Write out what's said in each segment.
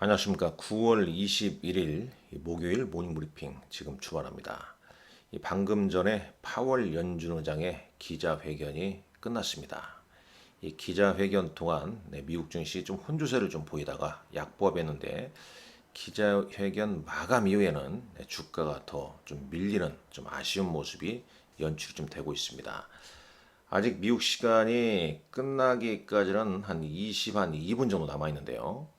안녕하십니까. 9월 21일 목요일 모닝브리핑 지금 출발합니다. 방금 전에 파월 연준 의장의 기자회견이 끝났습니다. 이 기자회견 동안 미국 증시 좀 혼조세를 좀 보이다가 약보합했는데 기자회견 마감 이후에는 주가가 더 좀 밀리는 좀 아쉬운 모습이 연출이 좀 되고 있습니다. 아직 미국 시간이 끝나기까지는 한 2분 정도 남아 있는데요.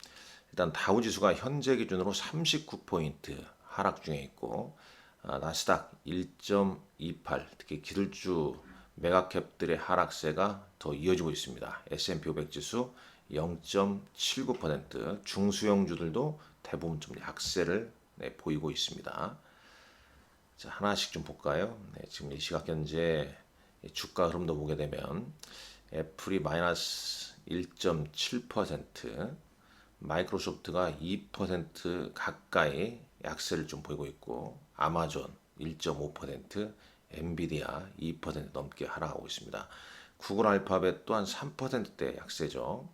일단 다우지수가 현재 기준으로 39포인트 하락 중에 있고 나스닥 1.28 특히 기술주 메가캡들의 하락세가 더 이어지고 있습니다. S&P 500 지수 0.79% 중수형주들도 대부분 좀 약세를 보이고 있습니다. 자, 하나씩 좀 볼까요? 지금 이 시각 현재 주가 흐름도 보게 되면 애플이 마이너스 1.7%, 마이크로소프트가 2% 가까이 약세를 좀 보이고 있고 아마존 1.5%, 엔비디아 2% 넘게 하락하고 있습니다. 구글 알파벳 또한 3%대 약세죠.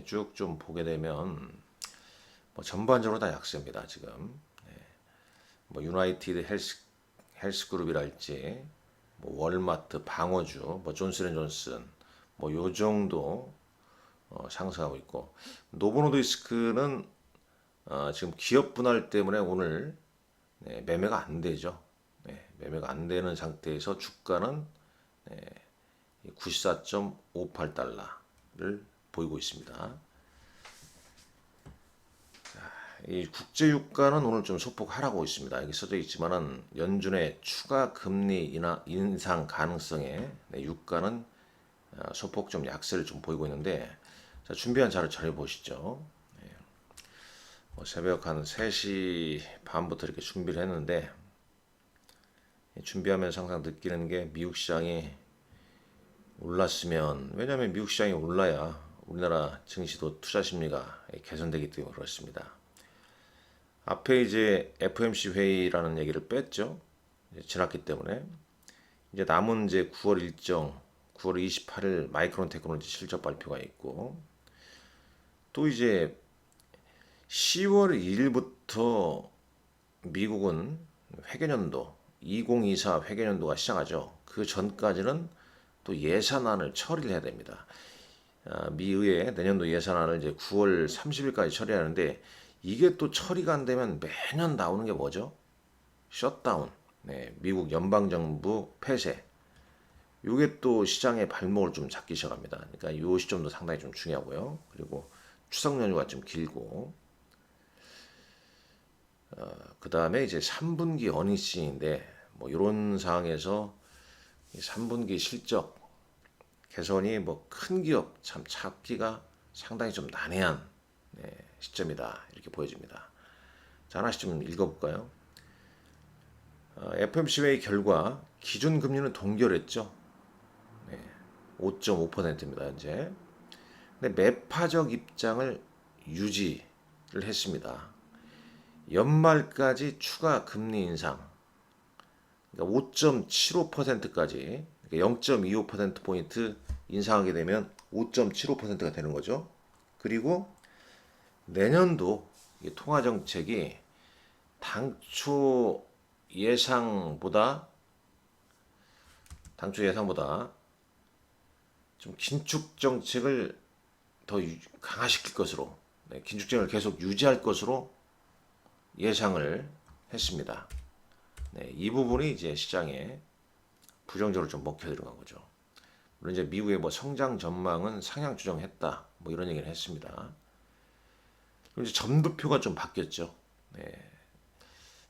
쭉 좀 보게 되면 전반적으로 다 약세입니다. 지금 유나이티드 헬스그룹이랄지 월마트, 방어주, 존슨앤존슨 요 정도 상승하고 있고 노보노디스크는 지금 기업 분할 때문에 오늘 매매가 안 되죠. 매매가 안 되는 상태에서 주가는 94.58달러를 보이고 있습니다. 이 국제 유가는 오늘 좀 소폭 하락하고 있습니다. 여기 써져 있지만은 연준의 추가 금리 인상 가능성에 유가는 소폭 좀 약세를 좀 보이고 있는데 자, 준비한 자료 잘 보시죠. 새벽 한 3시 반부터 이렇게 준비를 했는데 준비하면서 항상 느끼는 게 미국 시장이 올랐으면 왜냐하면 미국 시장이 올라야 우리나라 증시도 투자 심리가 개선되기 때문에 그렇습니다. 앞에 이제 FOMC 회의라는 얘기를 뺐죠. 지났기 때문에 이제 남은 이제 9월 일정 9월 28일 마이크론 테크놀로지 실적 발표가 있고 또 이제 10월 1일부터 미국은 회계연도 2024 회계연도가 시작하죠. 그 전까지는 또 예산안을 처리를 해야 됩니다. 미의회 내년도 예산안을 이제 9월 30일까지 처리하는데 이게 또 처리가 안 되면 매년 나오는 게 뭐죠? 셧다운. 미국 연방정부 폐쇄. 이게 또 시장의 발목을 좀 잡기 시작합니다. 그러니까 이 시점도 상당히 좀 중요하고요. 그리고 추석 연휴가 좀 길고 그 다음에 이제 3분기 어닝시즌인데 이런 상황에서 3분기 실적 개선이 큰 기업 참 찾기가 상당히 좀 난해한 시점이다 이렇게 보여집니다. 자, 하나씩 좀 읽어볼까요? FOMC 회의 결과 기준금리는 동결했죠. 5.5%입니다 현재. 근데 매파적 입장을 유지를 했습니다. 연말까지 추가 금리 인상, 그러니까 5.75%까지 0.25%포인트 인상하게 되면 5.75%가 되는 거죠. 그리고 내년도 통화정책이 당초 예상보다 좀 긴축 정책을 더 강화시킬 것으로, 긴축정을 계속 유지할 것으로 예상을 했습니다. 이 부분이 이제 시장에 부정적으로 좀 먹혀 들어간 거죠. 물론 이제 미국의 성장 전망은 상향 조정했다, 이런 얘기를 했습니다. 그럼 이제 점도표가 좀 바뀌었죠.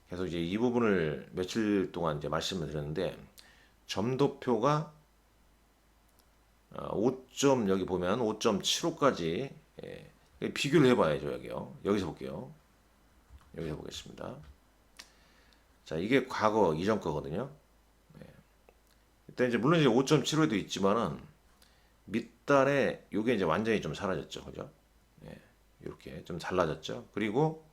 그래서 이제 이 부분을 며칠 동안 이제 말씀을 드렸는데 점도표가 5점 여기 보면 5.75까지 비교를 해봐야죠. 여기서 볼게요. 여기서 보겠습니다. 자, 이게 과거 이전 거거든요. 일단 이제 물론 이제 5.75에도 있지만은 밑단에 이게 이제 완전히 좀 사라졌죠, 그죠? 이렇게 좀 달라졌죠. 그리고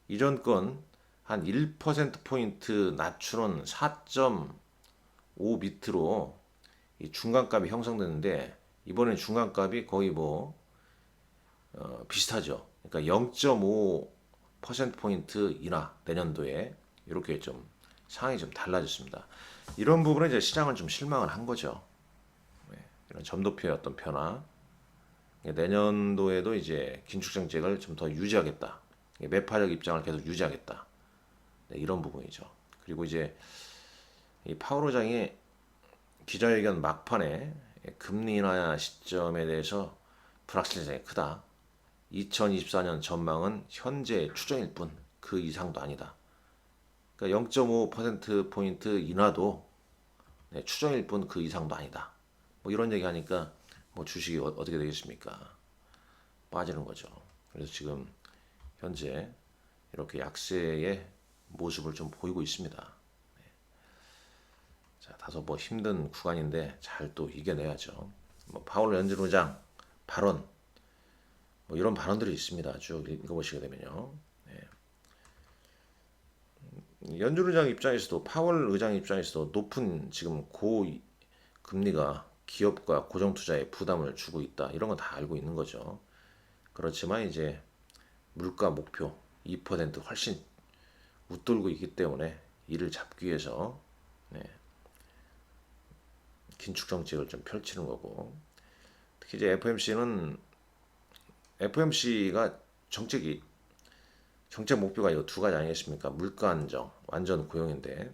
이전 건 한 1%포인트 낮추는 4.5 밑으로 이 중간값이 형성되는데 이번에 중간값이 거의 비슷하죠. 그러니까 0.5%포인트 인하 내년도에 이렇게 좀 상황이 좀 달라졌습니다. 이런 부분에 이제 시장은 좀 실망을 한 거죠. 이런 점도표의 어떤 변화. 내년도에도 이제 긴축 정책을 좀 더 유지하겠다. 매파적 입장을 계속 유지하겠다. 네, 이런 부분이죠. 그리고 이제 이 파월 의장이 기자회견 막판에 금리 인하 시점에 대해서 불확실성이 크다. 2024년 전망은 현재 추정일 뿐 그 이상도 아니다. 그러니까 0.5%포인트 인하도 추정일 뿐 그 이상도 아니다. 뭐 이런 얘기 하니까 뭐 주식이 어떻게 되겠습니까? 빠지는 거죠. 그래서 지금 현재 이렇게 약세의 모습을 좀 보이고 있습니다. 자, 다소 뭐 힘든 구간인데 잘 또 이겨내야죠. 뭐 파월 연준의장 발언, 뭐 이런 발언들이 있습니다. 쭉 읽어보시게 되면요. 연준의장 입장에서도 파월 의장 입장에서도 높은 지금 고금리가 기업과 고정투자에 부담을 주고 있다. 이런 건 다 알고 있는 거죠. 그렇지만 이제 물가 목표 2% 훨씬 웃돌고 있기 때문에 이를 잡기 위해서 긴축 정책을 좀 펼치는 거고, 특히 이제 FMC가 정책 목표가 이거 두 가지 아니겠습니까? 물가 안정, 완전 고용인데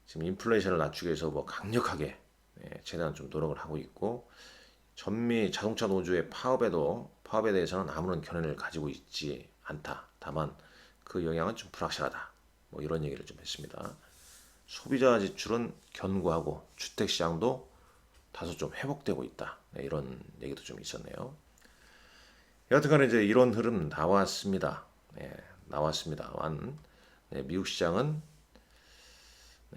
지금 인플레이션을 낮추기 위해서 뭐 강력하게 최대한 좀 노력을 하고 있고, 전미 자동차 노조의 파업에 대해서는 아무런 견해를 가지고 있지 않다. 다만 그 영향은 좀 불확실하다. 뭐 이런 얘기를 좀 했습니다. 소비자 지출은 견고하고 주택 시장도 다소 좀 회복되고 있다. 네, 이런 얘기도 좀 있었네요. 여하튼간에 이제 이런 흐름 나왔습니다. 네, 나왔습니다. 네, 미국 시장은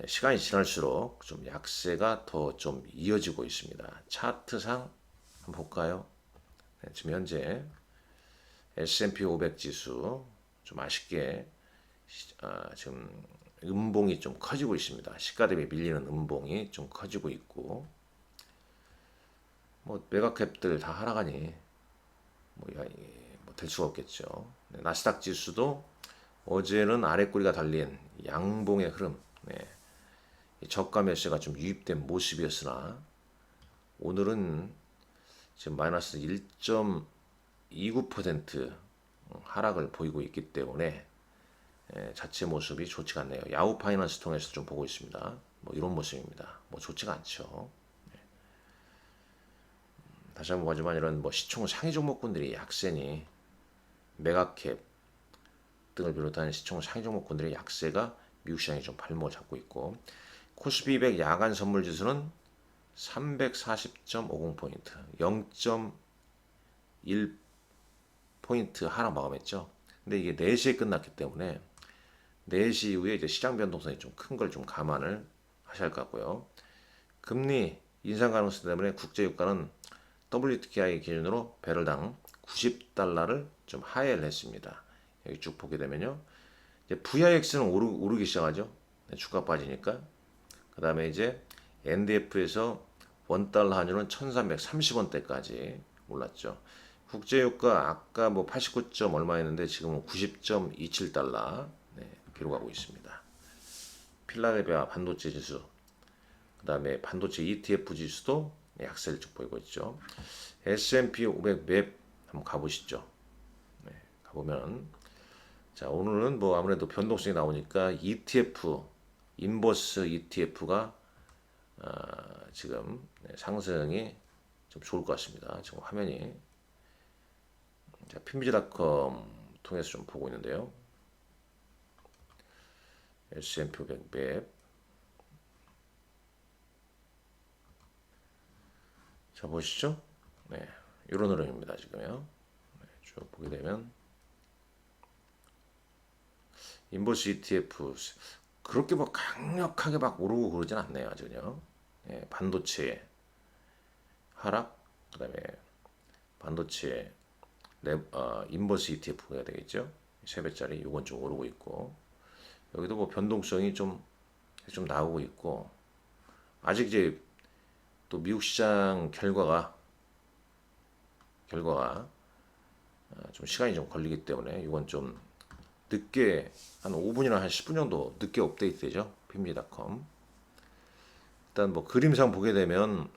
시간이 지날수록 좀 약세가 더 좀 이어지고 있습니다. 차트상 한번 볼까요? 네, 지금 현재 S&P 500 지수 좀 아쉽게 지금 음봉이 좀 커지고 있습니다. 시가 대비 밀리는 음봉이 좀 커지고 있고, 뭐 메가캡들 다 하락하니 뭐될 수가 없겠죠. 네, 나스닥 지수도 어제는 아래꼬리가 달린 양봉의 흐름, 저가 매수가 좀 유입된 모습이었으나 오늘은 지금 마이너스 1.29% 하락을 보이고 있기 때문에 자체 모습이 좋지가 않네요. 야후 파이낸스 통해서 좀 보고 있습니다. 뭐 이런 모습입니다. 뭐 좋지가 않죠. 다시 한번 보지만 이런 뭐 시총 상위 종목군들이 약세니 메가캡 등을 비롯한 시총 상위 종목군들의 약세가 미국 시장이 좀 발목을 잡고 있고, 코스피 200 야간 선물 지수는 340.50포인트, 0.1포인트 하락 마감했죠. 근데 이게 4시에 끝났기 때문에 4시 이후에 이제 시장 변동성이 좀 큰 걸 좀 감안을 하셔야 할 것 같고요. 금리 인상 가능성 때문에 국제유가는 WTI 기준으로 배럴당 90달러를 좀 하회를 했습니다. 여기 쭉 보게 되면요. 이제 VIX는 오르기 시작하죠. 주가 빠지니까. 그 다음에 이제 NDF에서 원달러 환율은 1330원대까지 올랐죠. 국제유가 아까 뭐 89점 얼마 했는데 지금은 90.27달러 기록하고 있습니다. 필라델피아 반도체 지수, 그 다음에 반도체 ETF 지수도 약세를 쭉 보이고 있죠. S&P 500 맵 한번 가보시죠. 가보면 자, 오늘은 뭐 아무래도 변동성이 나오니까 ETF, 인버스 ETF가 지금 상승이 좀 좋을 것 같습니다. 지금 화면이 자, 핀비즈닷컴 통해서 좀 보고 있는데요. S&P 500 맵. 자, 보시죠. 네, 이런 흐름입니다. 지금요. 쭉 보게 되면 인버스 ETF 그렇게 뭐 강력하게 막 오르고 그러진 않네요. 아주요. 반도체 하락, 그다음에 반도체 인버스 ETF가 되겠죠. 3배짜리 요건 좀 오르고 있고, 여기도 뭐 변동성이 좀 나오고 있고, 아직 이제 또 미국 시장 결과가 좀 시간이 좀 걸리기 때문에 이건 좀 늦게 한 5분이나 한 10분 정도 늦게 업데이트 되죠. pmg.com. 일단 뭐 그림상 보게 되면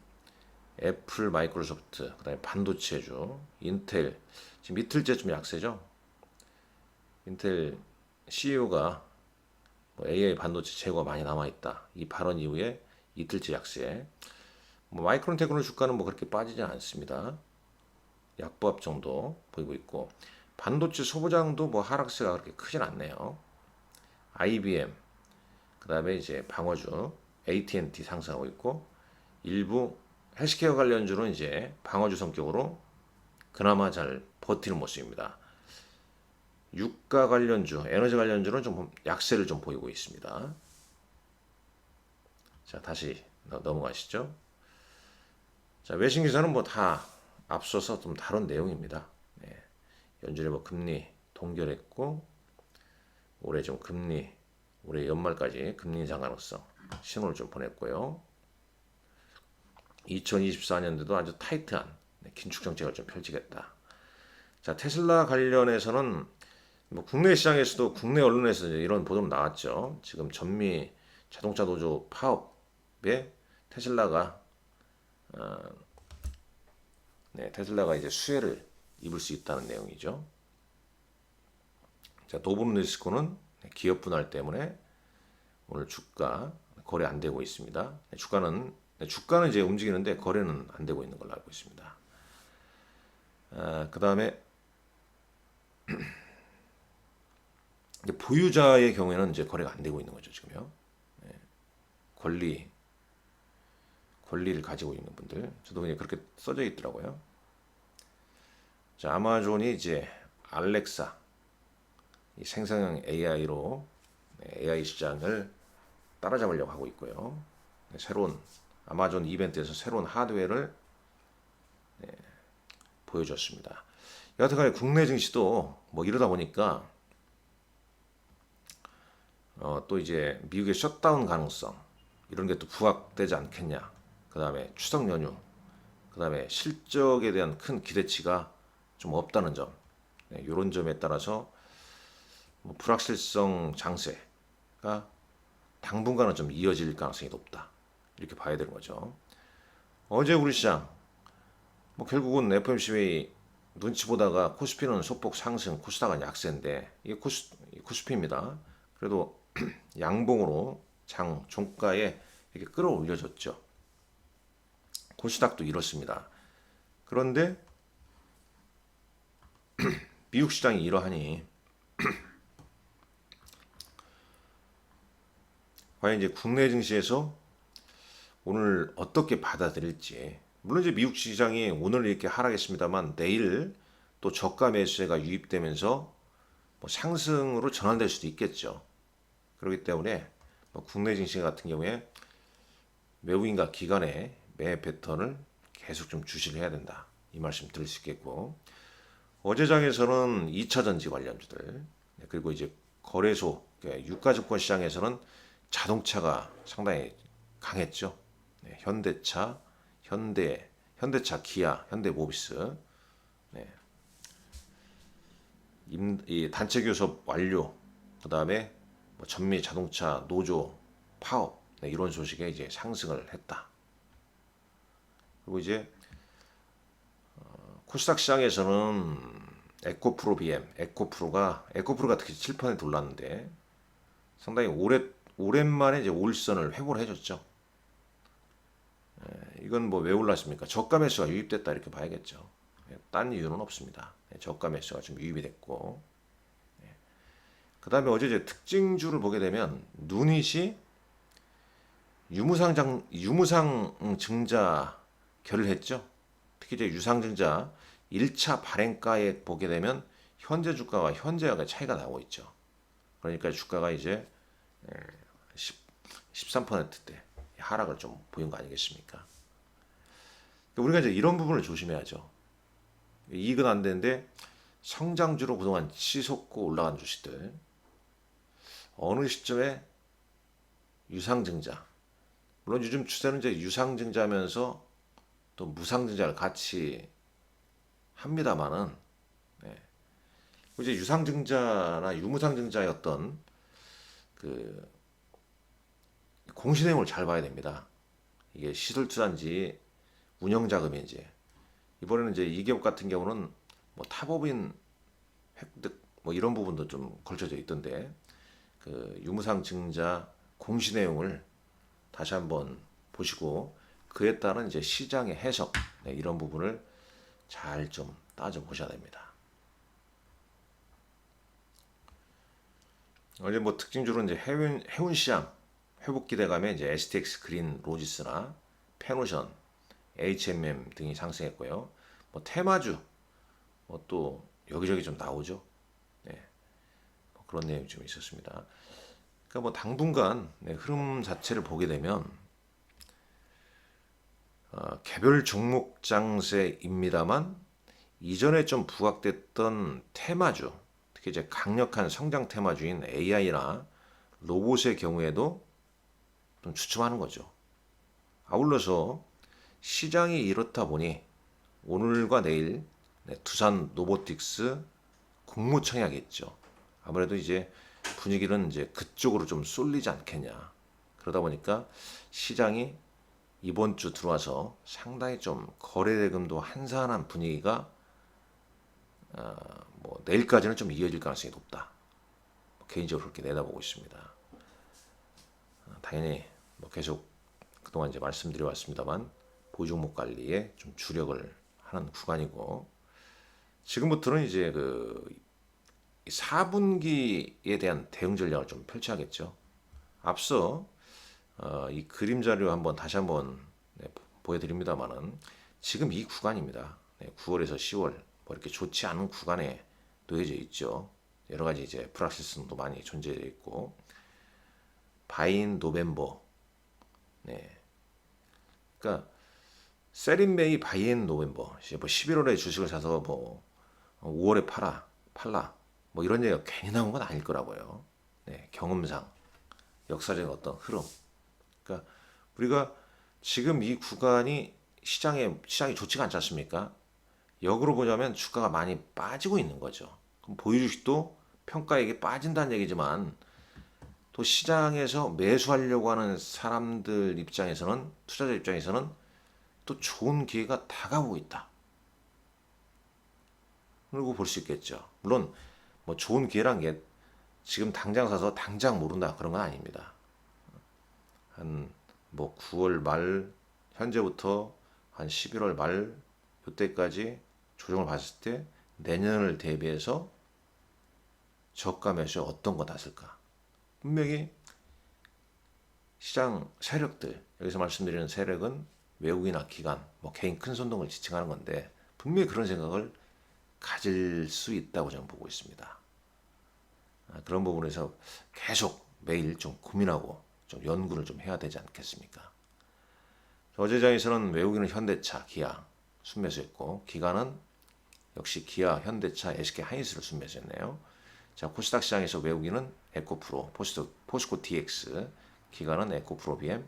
애플, 마이크로소프트, 그다음에 반도체주, 인텔 지금 이틀째 좀 약세죠. 인텔 CEO가 뭐 AI 반도체 재고가 많이 남아 있다. 이 발언 이후에 이틀째 약세. 뭐 마이크론 테크놀 주가는 뭐 그렇게 빠지지 않습니다. 약보합 정도 보이고 있고 반도체 소부장도 뭐 하락세가 그렇게 크진 않네요. IBM, 그다음에 이제 방어주 AT&T 상승하고 있고 일부 헬스케어 관련주는 이제 방어주 성격으로 그나마 잘 버티는 모습입니다. 유가 관련주, 에너지 관련주는 좀 약세를 좀 보이고 있습니다. 자, 다시 넘어가시죠. 자, 외신 기사는 뭐 다 앞서서 좀 다른 내용입니다. 네. 연준이 뭐 금리 동결했고 올해 좀 금리 올해 연말까지 금리 인상 가능성 신호를 좀 보냈고요. 2024년도도 아주 타이트한 긴축 정책을 좀 펼치겠다. 자, 테슬라 관련해서는 뭐 국내 시장에서도 국내 언론에서 이런 보도가 나왔죠. 지금 전미 자동차 노조 파업에 테슬라가 테슬라가 이제 수혜를 입을 수 있다는 내용이죠. 자, 노브르디스코는 기업 분할 때문에 오늘 주가 거래 안 되고 있습니다. 주가는 이제 움직이는데 거래는 안 되고 있는 걸로 알고 있습니다. 그 다음에 보유자의 경우에는 이제 거래가 안 되고 있는 거죠, 지금요. 권리를 가지고 있는 분들, 저도 그냥 그렇게 써져 있더라고요. 자, 아마존이 이제 알렉사, 이 생성형 AI로 AI 시장을 따라잡으려고 하고 있고요. 새로운 아마존 이벤트에서 새로운 하드웨어를 보여줬습니다. 여하튼간에 국내 증시도 뭐 이러다 보니까 또 이제 미국의 셧다운 가능성 이런 게 또 부각되지 않겠냐. 그 다음에 추석 연휴, 그 다음에 실적에 대한 큰 기대치가 좀 없다는 점, 이런 점에 따라서 뭐 불확실성 장세가 당분간은 좀 이어질 가능성이 높다. 이렇게 봐야 되는 거죠. 어제 우리 시장 뭐 결국은 FOMC 회의 눈치 보다가 코스피는 소폭 상승, 코스닥은 약세인데 이게 코스피입니다. 그래도 양봉으로 장 종가에 이렇게 끌어올려졌죠. 코스닥도 이렇습니다. 그런데 미국 시장이 이러하니 과연 이제 국내 증시에서 오늘 어떻게 받아들일지. 물론 이제 미국 시장이 오늘 이렇게 하락했습니다만 내일 또 저가 매수세가 유입되면서 뭐 상승으로 전환될 수도 있겠죠. 그렇기 때문에 뭐 국내 증시 같은 경우에 외국인과 기관의 매 패턴을 계속 좀 주시를 해야 된다. 이 말씀 드릴 수 있겠고 어제 장에서는 2차 전지 관련주들 그리고 이제 거래소 유가증권 시장에서는 자동차가 상당히 강했죠. 현대차, 현대차, 기아, 현대모비스, 이 단체 교섭 완료, 그 다음에 뭐 전미 자동차 노조 파업 이런 소식에 이제 상승을 했다. 그리고 이제 코스닥 시장에서는 에코프로 BM, 에코프로가 특히 7% 올랐는데 상당히 오랜만에 이제 올선을 회복을 해줬죠. 이건 뭐 왜 올랐습니까? 저가 매수가 유입됐다 이렇게 봐야겠죠. 딴 이유는 없습니다. 저가 매수가 좀 유입이 됐고, 그 다음에 어제 이제 특징주를 보게 되면 누닛이 유무상 증자 결했죠. 특히 이제 유상증자 1차 발행가에 보게 되면 현재 주가와 현재가 차이가 나고 있죠. 그러니까 주가가 이제 13%대 하락을 좀 보인 거 아니겠습니까? 우리가 이제 이런 부분을 조심해야죠. 이익은 안 되는데 성장주로 그동안 치솟고 올라간 주식들 어느 시점에 유상증자, 물론 요즘 추세는 이제 유상증자면서 또 무상증자를 같이 합니다만은 이제 유상증자나 유무상증자의 어떤 그 공시 내용을 잘 봐야 됩니다. 이게 시설투자인지 운영자금인지. 이번에는 이제 이 기업 같은 경우는 뭐 타법인 획득 뭐 이런 부분도 좀 걸쳐져 있던데, 그 유무상증자 공시 내용을 다시 한번 보시고 그에 따른 이제 시장의 해석, 네, 이런 부분을 잘 좀 따져 보셔야 됩니다. 어제 뭐 특징주로 이제 해운 시장 회복 기대감에 이제 STX 그린 로지스나 페노션, HMM 등이 상승했고요. 뭐 테마주 뭐 또 여기저기 좀 나오죠. 네, 뭐 그런 내용이 좀 있었습니다. 그러니까 뭐 당분간, 네, 흐름 자체를 보게 되면 개별 종목 장세입니다만 이전에 좀 부각됐던 테마주, 특히 이제 강력한 성장 테마주인 AI나 로봇의 경우에도 좀 주춤하는 거죠. 아울러서 시장이 이렇다 보니 오늘과 내일, 네, 두산 로보틱스 국무청약이겠죠. 아무래도 이제 분위기는 이제 그쪽으로 좀 쏠리지 않겠냐. 그러다 보니까 시장이 이번 주 들어와서 상당히 좀 거래 대금도 한산한 분위기가 뭐 내일까지는 좀 이어질 가능성이 높다. 개인적으로 그렇게 내다보고 있습니다. 당연히 뭐 계속 그동안 이제 말씀드려 왔습니다만 보유종목 관리에 좀 주력을 하는 구간이고, 지금부터는 이제 그 4분기에 대한 대응 전략을 좀 펼쳐야겠죠. 앞서 이 그림 자료 한번 다시 한번, 네, 보여드립니다만은 지금 이 구간입니다. 네, 9월에서 10월 뭐 이렇게 좋지 않은 구간에 놓여져 있죠. 여러 가지 이제 불확실성도 많이 존재해 있고, 바인 노벤버, 네, 그러니까 셀인 메이 바이엔 노벤버, 뭐 11월에 주식을 사서 뭐 5월에 팔라 뭐 이런 얘기가 괜히 나온 건 아닐 거라고요. 네, 경험상 역사적인 어떤 흐름. 그러니까 우리가 지금 이 구간이 시장이 좋지가 않지 않습니까? 역으로 보자면 주가가 많이 빠지고 있는 거죠. 그럼 보유주식도 평가액이 빠진다는 얘기지만 또 시장에서 매수하려고 하는 사람들 입장에서는, 투자자 입장에서는 또 좋은 기회가 다가오고 있다. 그리고 볼 수 있겠죠. 물론 뭐 좋은 기회란 게 지금 당장 사서 당장 모른다 그런 건 아닙니다. 한 뭐 9월 말 현재부터 한 11월 말 이때까지 조정을 봤을 때 내년을 대비해서 저가 매수 어떤 거 났을까? 분명히 시장 세력들, 여기서 말씀드리는 세력은 외국이나 기관, 뭐 개인 큰 손동을 지칭하는 건데 분명히 그런 생각을 가질 수 있다고 저는 보고 있습니다. 그런 부분에서 계속 매일 좀 고민하고 좀 연구를 좀 해야 되지 않겠습니까? 어제 장에서는 외국인은 현대차, 기아 순매수했고, 기관은 역시 기아, 현대차, SK 하이닉스를 순매수했네요. 자, 코스닥 시장에서 외국인은 에코프로, 포스코 DX, 기관은 에코프로 BM,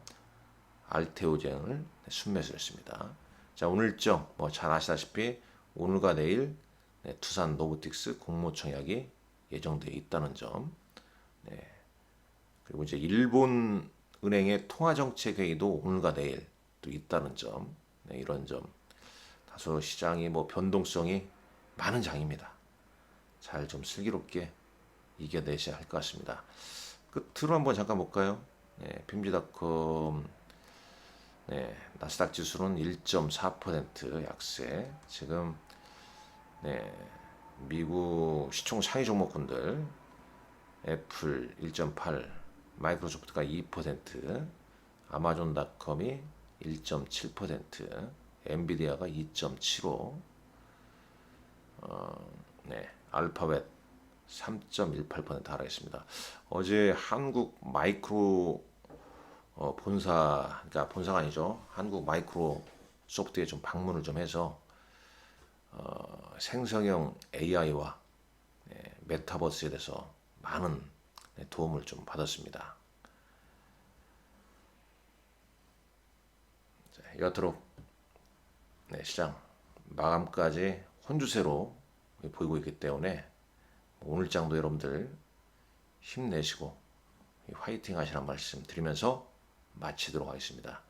알테오젠을 순매수했습니다. 자, 오늘 일정 뭐 잘 아시다시피 오늘과 내일, 네, 두산 로보틱스 공모청약이 예정되어 있다는 점. 네. 그리고 이제 일본 은행의 통화정책 회의도 오늘과 내일 또 있다는 점. 네, 이런 점. 다소 시장이 뭐 변동성이 많은 장입니다. 잘 좀 슬기롭게 이겨내셔야 할 것 같습니다. 끝으로 한번 잠깐 볼까요? 네, 핌지닷컴, 네, 나스닥 지수는 1.4% 약세. 지금, 네, 미국 시총 상위 종목군들 애플 1.8, 마이크로소프트가 2%, 아마존닷컴이 1.7%, 엔비디아가 2.75, 네, 알파벳 3.18% 하락했습니다. 어제 한국 마이크로 본사, 그러니까 본사가 아니죠. 한국 마이크로 소프트에 좀 방문을 좀 해서 생성형 AI와 메타버스에 대해서 많은 도움을 좀 받았습니다. 여하쪼록 시장 마감까지 혼주세로 보이고 있기 때문에 오늘장도 여러분들 힘내시고 화이팅 하시라는 말씀 드리면서 마치도록 하겠습니다.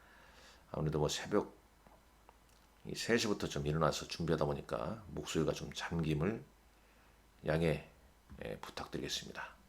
아무래도 뭐 새벽 3시부터 좀 일어나서 준비하다 보니까 목소리가 좀 잠김을 양해 부탁드리겠습니다.